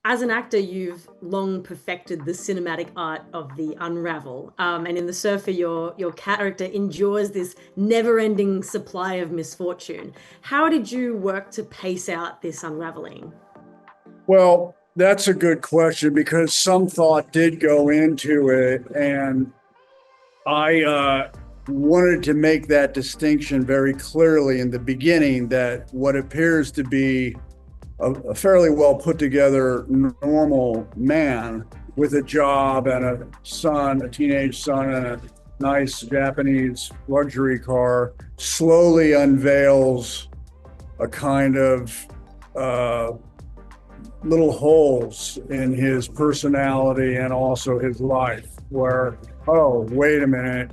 As an actor, you've long perfected the cinematic art of the unravel. And in The Surfer, your character endures this never-ending supply of misfortune. How did you work to pace out this unraveling? Well, that's a good question because some thought did go into it, and I wanted to make that distinction very clearly in the beginning that what appears to be a fairly well put together normal man with a job and a son, a teenage son, and a nice Japanese luxury car slowly unveils a kind of little holes in his personality and also his life where, oh, wait a minute,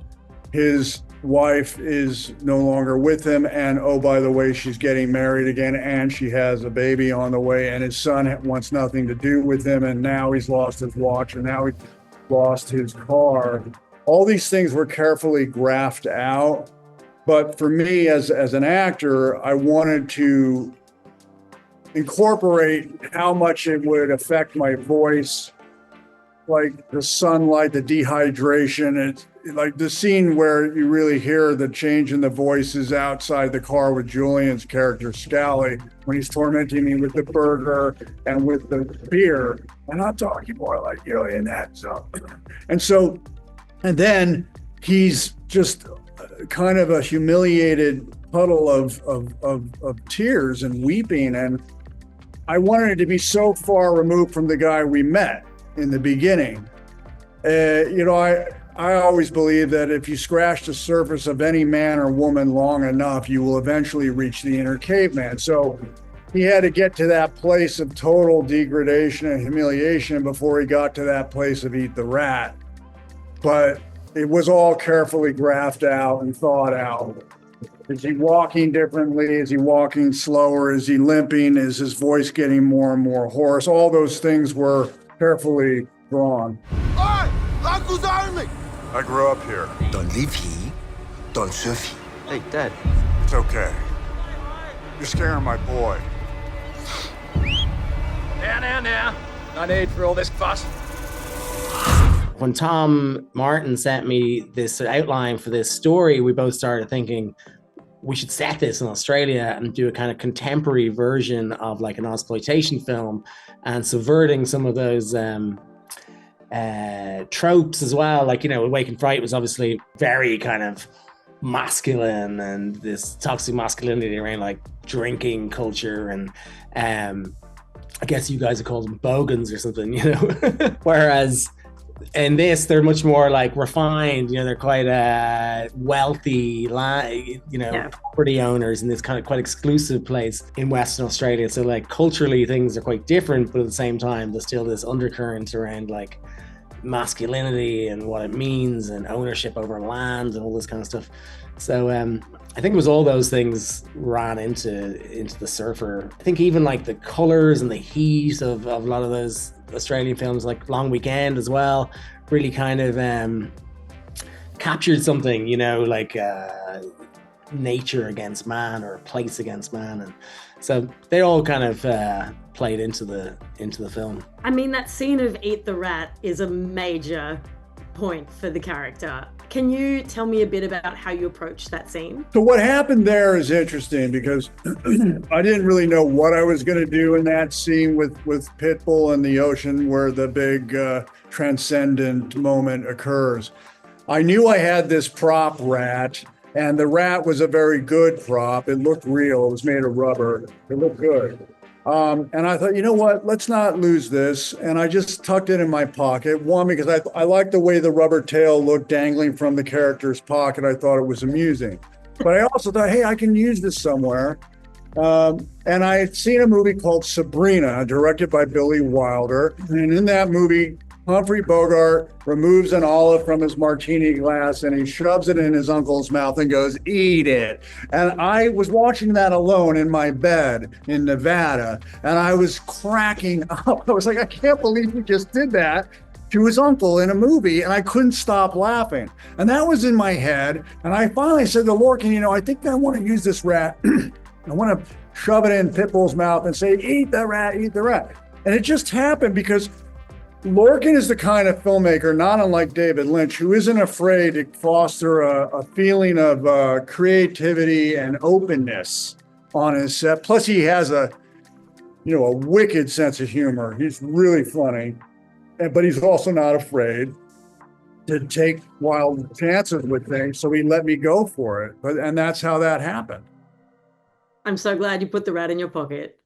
his wife is no longer with him, and oh, by the way, she's getting married again and she has a baby on the way, and his son wants nothing to do with him, and now he's lost his watch, and now he's lost his car. All these things were carefully graphed out, but for me as an actor, I wanted to incorporate how much it would affect my voice, like the sunlight, the dehydration. It's like the scene where you really hear the change in the voices outside the car with Julian's character, Scally, when he's tormenting me with the burger and with the beer. And I'm talking more like, in that zone. And then he's just kind of a humiliated puddle of tears and weeping. And I wanted it to be so far removed from the guy we met in the beginning. I always believe that if you scratch the surface of any man or woman long enough, you will eventually reach the inner caveman. So he had to get to that place of total degradation and humiliation before he got to that place of eat the rat. But it was all carefully graphed out and thought out. Is he walking differently? Is he walking slower? Is he limping? Is his voice getting more and more hoarse? All those things were carefully drawn. Hey, Uncle's Army! I grew up here. Dans les vies, dans le survie. Hey, Dad. It's okay. You're scaring my boy. Now. No need for all this fuss. When Tom Martin sent me this outline for this story, we both started thinking we should set this in Australia and do a kind of contemporary version of like an Ozploitation film and subverting some of those tropes as well. Like, Awake and Fright was obviously very kind of masculine and this toxic masculinity around like drinking culture. And I guess you guys would call them bogans or something, whereas in this, they're much more like refined, they're quite wealthy, property owners in this kind of quite exclusive place in Western Australia. So like culturally things are quite different, but at the same time, there's still this undercurrent around like masculinity and what it means and ownership over land and all this kind of stuff. So I think it was all those things ran into The Surfer. I think even like the colors and the heat of a lot of those Australian films, like Long Weekend as well, really kind of captured something, like nature against man or place against man. And so they all kind of played into the film. I mean, that scene of Eat the Rat is a major point for the character. Can you tell me a bit about how you approached that scene? So what happened there is interesting because I didn't really know what I was going to do in that scene with Pitbull and the ocean where the big transcendent moment occurs. I knew I had this prop rat, and the rat was a very good prop. It looked real. It was made of rubber. It looked good. And I thought, you know what, let's not lose this. And I just tucked it in my pocket. One, because I liked the way the rubber tail looked dangling from the character's pocket. I thought it was amusing. But I also thought, hey, I can use this somewhere. And I had seen a movie called Sabrina, directed by Billy Wilder. And in that movie, Humphrey Bogart removes an olive from his martini glass and he shoves it in his uncle's mouth and goes, eat it. And I was watching that alone in my bed in Nevada, and I was cracking up. I was like, I can't believe he just did that to his uncle in a movie, and I couldn't stop laughing. And that was in my head. And I finally said to Lorcan, I think I want to use this rat. I want to shove it in Pitbull's mouth and say, eat the rat, eat the rat. And it just happened because Lorcan is the kind of filmmaker, not unlike David Lynch, who isn't afraid to foster a feeling of creativity and openness on his set. Plus, he has a wicked sense of humor. He's really funny, but he's also not afraid to take wild chances with things. So he let me go for it. And that's how that happened. I'm so glad you put the rat in your pocket.